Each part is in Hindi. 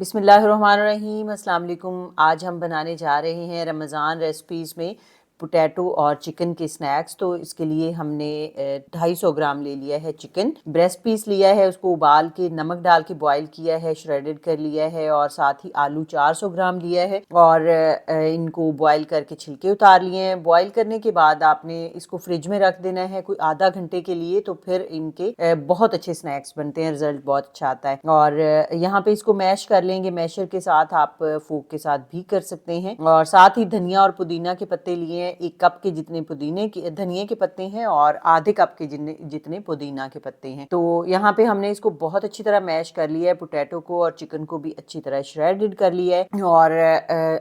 बिस्मिल्लाहिर्रहमानिर्रहीम अस्सलाम वालेकुम। आज हम बनाने जा रहे हैं रमज़ान रेसिपीज़ में पोटैटो और चिकन के स्नैक्स। तो इसके लिए हमने 250 ग्राम ले लिया है चिकन, ब्रेस्ट पीस लिया है, उसको उबाल के नमक डाल के बॉईल किया है, श्रेडेड कर लिया है, और साथ ही आलू 400 ग्राम लिया है और इनको बॉईल करके छिलके उतार लिए हैं। बॉईल करने के बाद आपने इसको फ्रिज में रख देना है कोई आधा घंटे के लिए, तो फिर इनके बहुत अच्छे स्नैक्स बनते हैं, रिजल्ट बहुत अच्छा आता है। और यहाँ पे इसको मैश कर लेंगे, मैशर के साथ, आप फोक के साथ भी कर सकते हैं। और साथ ही धनिया और पुदीना के पत्ते लिए हैं, 1 कप के जितने धनिया के पत्ते हैं और आधे कप के जितने पुदीना के पत्ते हैं। तो यहाँ पे हमने इसको बहुत अच्छी तरह मैश कर लिया है, पोटैटो को और चिकन को भी अच्छी तरह श्रेडेड कर लिया है। और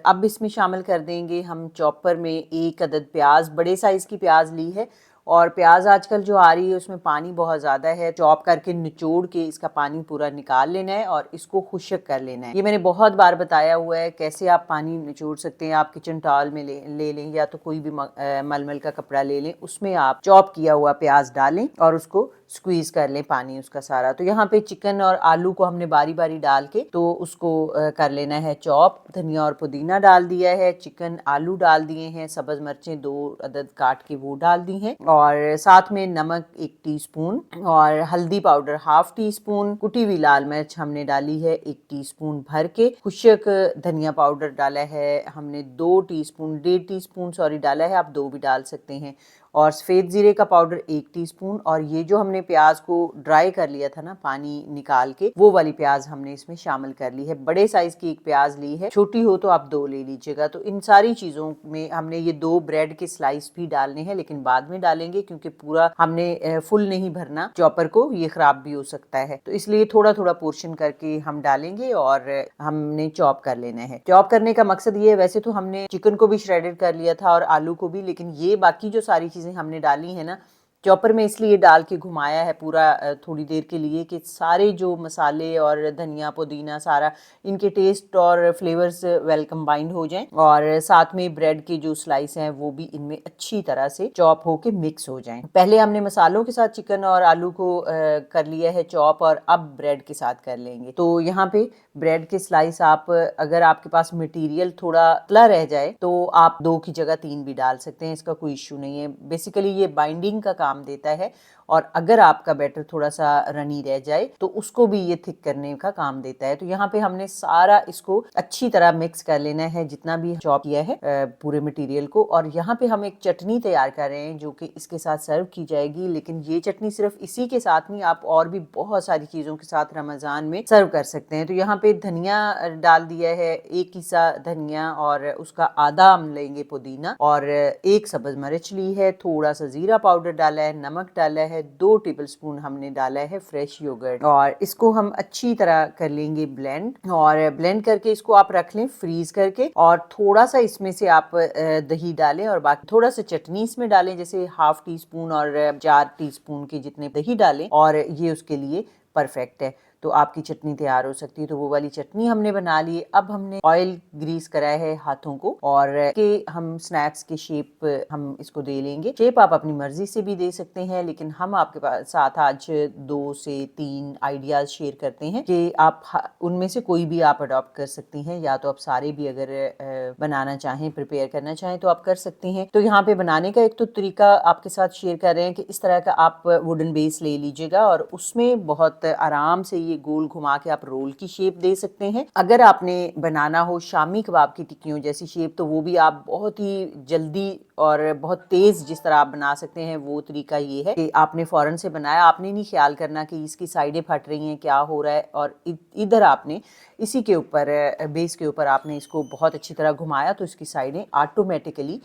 अब इसमें शामिल कर देंगे हम चॉपर में 1 अदद प्याज, बड़े साइज की प्याज ली है। और प्याज आजकल जो आ रही है उसमें पानी बहुत ज़्यादा है, चॉप करके निचोड़ के इसका पानी पूरा निकाल लेना है और इसको खुश्क कर लेना है। ये मैंने बहुत बार बताया हुआ है कैसे आप पानी निचोड़ सकते हैं। आप किचन टॉवल में ले लें या तो कोई भी मलमल का कपड़ा ले लें, उसमें आप चॉप किया हुआ प्याज डालें और उसको स्क्वीज कर लें पानी उसका सारा। तो यहाँ पे चिकन और आलू को हमने बारी बारी डाल के तो उसको कर लेना है चॉप। धनिया और पुदीना डाल दिया है, चिकन आलू डाल दिए हैं, सब्ज मिर्चें 2 अदद काट के वो डाल दी हैं, और साथ में नमक 1 टीस्पून और हल्दी पाउडर 1/2 टीस्पून, कुटी हुई लाल मिर्च हमने डाली है 1 टीस्पून भर के, खुश्क धनिया पाउडर डाला है हमने 2 टीस्पून, 1.5 टीस्पून सॉरी डाला है, आप 2 भी डाल सकते हैं, और सफ़ेद ज़ीरे का पाउडर 1 टीस्पून। और ये जो हमने प्याज को ड्राई कर लिया था ना पानी निकाल के, वो वाली प्याज हमने इसमें शामिल कर ली है। बड़े साइज की 1 प्याज ली है, छोटी हो तो आप 2 ले लीजिएगा। तो इन सारी चीज़ों में हमने ये 2 ब्रेड के स्लाइस भी डालने हैं, लेकिन बाद में डालेंगे क्योंकि पूरा हमने फुल नहीं भरना चॉपर को, ये ख़राब भी हो सकता है, तो इसलिए थोड़ा थोड़ा पोर्शन करके हम डालेंगे और हमने चॉप कर लेना है। चॉप करने का मकसद ये है, वैसे तो हमने चिकन को भी श्रेडेड कर लिया था और आलू को भी, लेकिन ये बाकी जो सारी चीज़ें हमने डाली है ना चॉपर में, इसलिए डाल के घुमाया है पूरा थोड़ी देर के लिए कि सारे जो मसाले और धनिया पुदीना सारा इनके टेस्ट और फ्लेवर्स वेल कंबाइंड हो जाएं, और साथ में ब्रेड के जो स्लाइस हैं वो भी इनमें अच्छी तरह से चॉप होके मिक्स हो जाएं। पहले हमने मसालों के साथ चिकन और आलू को कर लिया है चॉप, और अब ब्रेड के साथ कर लेंगे। तो यहाँ पे ब्रेड के स्लाइस आप, अगर आपके पास मटेरियल थोड़ा पतला रह जाए तो आप 2 की जगह 3 भी डाल सकते हैं, इसका कोई इश्यू नहीं है। बेसिकली ये बाइंडिंग का काम देता है, और अगर आपका बैटर थोड़ा सा रनी रह जाए तो उसको भी ये थिक करने का काम देता है। तो यहाँ पे हमने सारा इसको अच्छी तरह मिक्स कर लेना है जितना भी चॉप किया है पूरे मटेरियल को। और यहाँ पे हम एक चटनी तैयार कर रहे हैं जो कि इसके साथ सर्व की जाएगी, लेकिन ये चटनी सिर्फ इसी के साथ नहीं, आप और भी बहुत सारी चीज़ों के साथ रमज़ान में सर्व कर सकते हैं। तो यहाँ पे धनिया डाल दिया है, 1 हिस्सा धनिया, और उसका आधा हम लेंगे पुदीना, और 1 सब्ज मिर्च ली है, थोड़ा सा जीरा पाउडर डाला है, नमक डाला है, 2 टेबलस्पून हमने डाला है फ्रेश योगर्ट, और इसको हम अच्छी तरह कर लेंगे ब्लेंड। और ब्लेंड करके इसको आप रख लें फ्रीज करके, और थोड़ा सा इसमें से आप दही डालें और बाकी थोड़ा सा चटनी इसमें डालें, जैसे 1/2 टीस्पून और 4 टीस्पून के जितने दही डालें, और ये उसके लिए परफेक्ट है। तो आपकी चटनी तैयार हो सकती है। तो वो वाली चटनी हमने बना ली। अब हमने ऑयल ग्रीस कराया है हाथों को, और के हम स्नैक्स की शेप हम इसको दे लेंगे। शेप आप अपनी मर्जी से भी दे सकते हैं, लेकिन हम आपके पास साथ आज 2 से 3 आइडियाज शेयर करते हैं कि आप उनमें से कोई भी आप अडॉप्ट कर सकती हैं, या तो आप सारे भी अगर बनाना चाहें, प्रिपेयर करना चाहें तो आप कर सकती हैं। तो यहाँ पे बनाने का एक तो तरीका आपके साथ शेयर कर रहे हैं कि इस तरह का आप वुडन बेस ले लीजिएगा, और उसमें बहुत आराम से ये गोल घुमा के आप रोल की शेप दे सकते हैं। अगर आपने बनाना हो शामी कबाब की टिक्कियों जैसी शेप, तो वो भी आप बहुत ही जल्दी और बहुत तेज जिस तरह आप बना सकते हैं, वो तरीका ये है कि आपने फौरन से बनाया, आपने नहीं ख्याल करना कि इसकी साइडें फट रही हैं, क्या हो रहा है, और इधर आपने इसी के ऊपर बेस के ऊपर आपने इसको बहुत अच्छी तरह घुमाया, तो इसकी साइडें ऑटोमेटिकली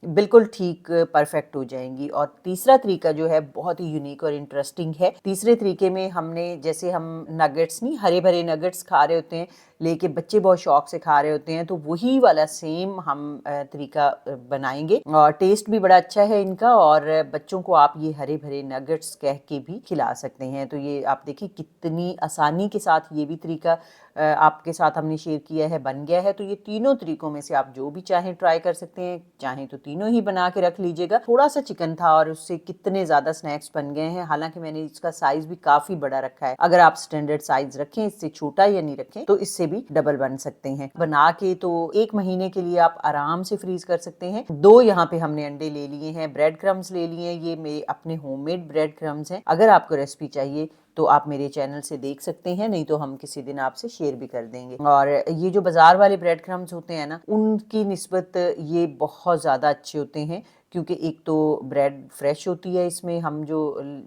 बिल्कुल ठीक परफेक्ट हो जाएंगी। और तीसरा तरीका जो है बहुत ही यूनिक और इंटरेस्टिंग है। तीसरे तरीके में हमने, जैसे हम नगेट्स नहीं, हरे भरे नगेट्स खा रहे होते हैं, लेके बच्चे बहुत शौक से खा रहे होते हैं, तो वही वाला सेम हम तरीका बनाएंगे, और टेस्ट भी बड़ा अच्छा है इनका, और बच्चों को आप ये हरे भरे नगेट्स कह के भी खिला सकते हैं। तो ये आप देखिए कितनी आसानी के साथ ये भी तरीका आपके साथ हमने शेयर किया है, बन गया है। तो ये तीनों तरीकों में से आप जो भी चाहें ट्राई कर सकते हैं, चाहें तो तीनों ही बना के रख लीजिएगा। थोड़ा सा चिकन था और उससे कितने ज्यादा स्नैक्स बन गए हैं, हालांकि मैंने इसका साइज भी काफी बड़ा रखा है। अगर आप स्टैंडर्ड साइज रखें, इससे छोटा या नहीं रखें, तो इससे भी डबल बन सकते हैं। बना के तो 1 महीने के लिए आप आराम से फ्रीज कर सकते हैं। 2 यहाँ पे हमने अंडे ले लिए हैं, ब्रेड क्रम्स ले लिए हैं, ये मेरे अपने होममेड ब्रेड क्रम्स हैं। अगर आपको रेसिपी चाहिए तो आप मेरे चैनल से देख सकते हैं, नहीं तो हम किसी दिन आपसे शेयर भी कर देंगे। और ये जो बाजार वाले ब्रेड क्रम्स होते हैं ना, उनकी निस्बत ये बहुत ज़्यादा अच्छे होते हैं, क्योंकि एक तो ब्रेड फ्रेश होती है इसमें हम जो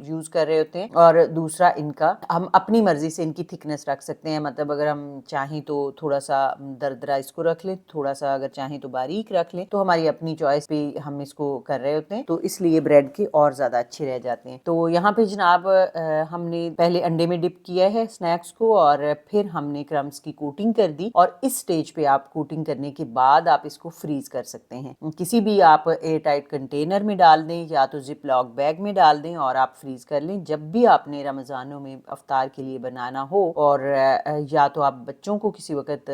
यूज़ कर रहे होते हैं, और दूसरा इनका हम अपनी मर्जी से इनकी थिकनेस रख सकते हैं। मतलब अगर हम चाहें तो थोड़ा सा दरदरा इसको रख लें, थोड़ा सा अगर चाहें तो बारीक रख लें, तो हमारी अपनी चॉइस पे हम इसको कर रहे होते हैं, तो इसलिए ब्रेड के और ज़्यादा अच्छे रह जाते हैं। तो यहाँ पे जनाब हमने पहले अंडे में डिप किया है स्नैक्स को, और फिर हमने क्रम्स की कोटिंग कर दी। और इस स्टेज पे आप कोटिंग करने के बाद आप इसको फ्रीज कर सकते हैं। किसी भी आप एयर टाइट कंटेनर में डाल दें या तो जिप लॉक बैग में डाल दें और आप फ्रीज कर लें। जब भी आपने रमज़ानों में अफ्तार के लिए बनाना हो, और या तो आप बच्चों को किसी वक्त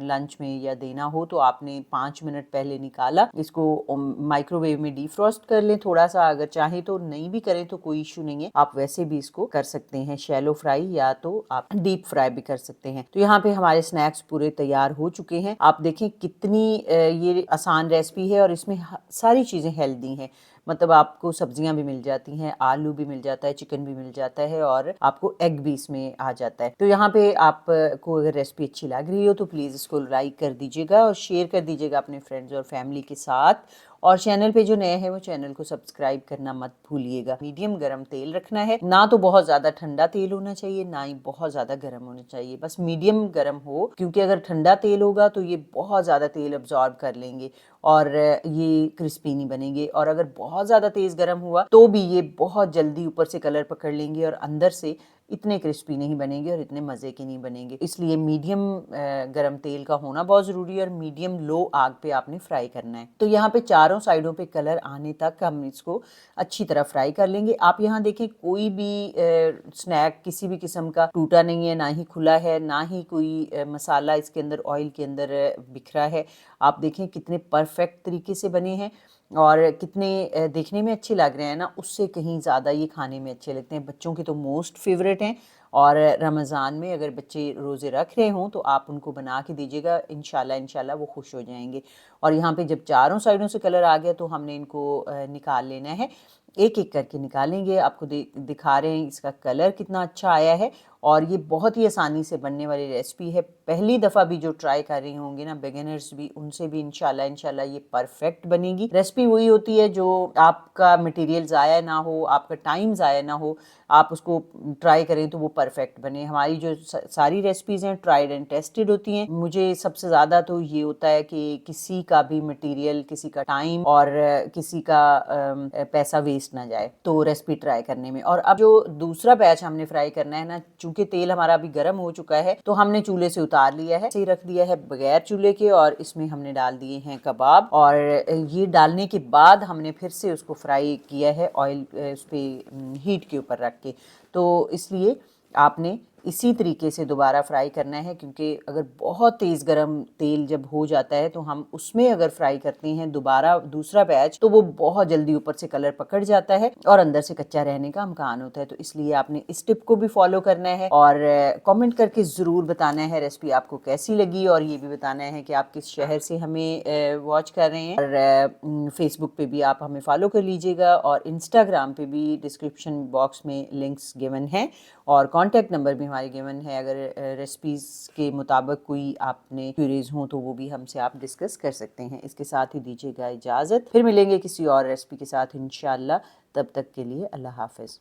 लंच में या देना हो, तो आपने 5 मिनट पहले निकाला, इसको माइक्रोवेव में डीफ्रॉस्ट कर लें थोड़ा सा। अगर चाहे तो नहीं भी करें तो कोई इशू नहीं है, आप वैसे भी इसको कर सकते हैं, शैलो फ्राई या तो आप डीप फ्राई भी कर सकते हैं। तो यहाँ पे हमारे स्नैक्स पूरे तैयार हो चुके हैं। आप देखें कितनी ये आसान रेसिपी है, और इसमें सारी चीज़ें हेल्दी हैं। मतलब आपको सब्जियां भी मिल जाती हैं, आलू भी मिल जाता है, चिकन भी मिल जाता है, और आपको एग भी इसमें आ जाता है। तो यहाँ पे आपको अगर रेसिपी अच्छी लग रही हो तो प्लीज़ इसको लाइक कर दीजिएगा और शेयर कर दीजिएगा अपने फ्रेंड्स और फैमिली के साथ। और चैनल पे जो नए हैं वो चैनल को सब्सक्राइब करना मत भूलिएगा। मीडियम गरम तेल रखना है, ना तो बहुत ज़्यादा ठंडा तेल होना चाहिए, ना ही बहुत ज़्यादा गर्म होना चाहिए, बस मीडियम गरम हो, क्योंकि अगर ठंडा तेल होगा तो ये बहुत ज़्यादा तेल अब्जॉर्ब कर लेंगे और ये क्रिस्पी नहीं बनेंगे। और अगर बहुत ज़्यादा तेज़ गर्म हुआ तो भी ये बहुत जल्दी ऊपर से कलर पकड़ लेंगे और अंदर से इतने क्रिस्पी नहीं बनेंगे और इतने मज़े के नहीं बनेंगे। इसलिए मीडियम गरम तेल का होना बहुत ज़रूरी है, और मीडियम लो आग पे आपने फ्राई करना है। तो यहाँ पे चारों साइडों पे कलर आने तक हम इसको अच्छी तरह फ्राई कर लेंगे। आप यहाँ देखें कोई भी स्नैक किसी भी किस्म का टूटा नहीं है, ना ही खुला है, ना ही कोई मसाला इसके अंदर ऑयल के अंदर बिखरा है। आप देखें कितने परफेक्ट तरीके से बने हैं और कितने देखने में अच्छे लग रहे हैं ना, उससे कहीं ज़्यादा ये खाने में अच्छे लगते हैं। बच्चों के तो मोस्ट फेवरेट हैं, और रमज़ान में अगर बच्चे रोज़े रख रहे हों तो आप उनको बना के दीजिएगा, इंशाल्लाह वो खुश हो जाएंगे। और यहाँ पे जब चारों साइडों से कलर आ गया तो हमने इनको निकाल लेना है, एक एक करके निकालेंगे। आपको दिखा रहे हैं इसका कलर कितना अच्छा आया है, और ये बहुत ही आसानी से बनने वाली रेसिपी है। पहली दफ़ा भी जो ट्राई कर रही होंगे ना बिगिनर्स भी, उनसे भी इंशाल्लाह ये परफेक्ट बनेगी। रेसिपी वही होती है जो आपका मटेरियल ज़ाया ना हो, आपका टाइम ज़ाया ना हो, आप उसको ट्राई करें तो वो परफेक्ट बने। हमारी जो सारी रेसिपीज़ हैं ट्राइड एंड टेस्टेड होती हैं। मुझे सबसे ज़्यादा तो ये होता है कि किसी का भी मटेरियल, किसी का टाइम और किसी का पैसा वेस्ट ना जाए तो रेसिपी ट्राई करने में। और अब जो दूसरा बैच हमने फ्राई करना है ना, चूंकि तेल हमारा अभी गर्म हो चुका है तो हमने चूल्हे से उतार लिया है, सही रख दिया है बगैर चूल्हे के, और इसमें हमने डाल दिए हैं कबाब। और ये डालने के बाद हमने फिर से उसको फ्राई किया है ऑयल उस पर हीट के ऊपर रख के। तो इसलिए आपने इसी तरीके से दोबारा फ्राई करना है, क्योंकि अगर बहुत तेज़ गरम तेल जब हो जाता है तो हम उसमें अगर फ्राई करते हैं दोबारा दूसरा बैच, तो वो बहुत जल्दी ऊपर से कलर पकड़ जाता है और अंदर से कच्चा रहने का इम्कान होता है। तो इसलिए आपने इस टिप को भी फॉलो करना है, और कमेंट करके ज़रूर बताना है रेसिपी आपको कैसी लगी, और ये भी बताना है कि आप किस शहर से हमें वॉच कर रहे हैं। और फेसबुक पे भी आप हमें फॉलो कर लीजिएगा, और इंस्टाग्राम पे भी डिस्क्रिप्शन बॉक्स में लिंक्स गिवन हैं, और कॉन्टैक्ट नंबर भी हमारे गिवन है। अगर रेसिपीज़ के मुताबिक कोई आपने क्यूरीज हो तो वो भी हमसे आप डिस्कस कर सकते हैं। इसके साथ ही दीजिएगा इजाज़त, फिर मिलेंगे किसी और रेसिपी के साथ इंशाल्लाह। तब तक के लिए अल्लाह हाफ़िज़।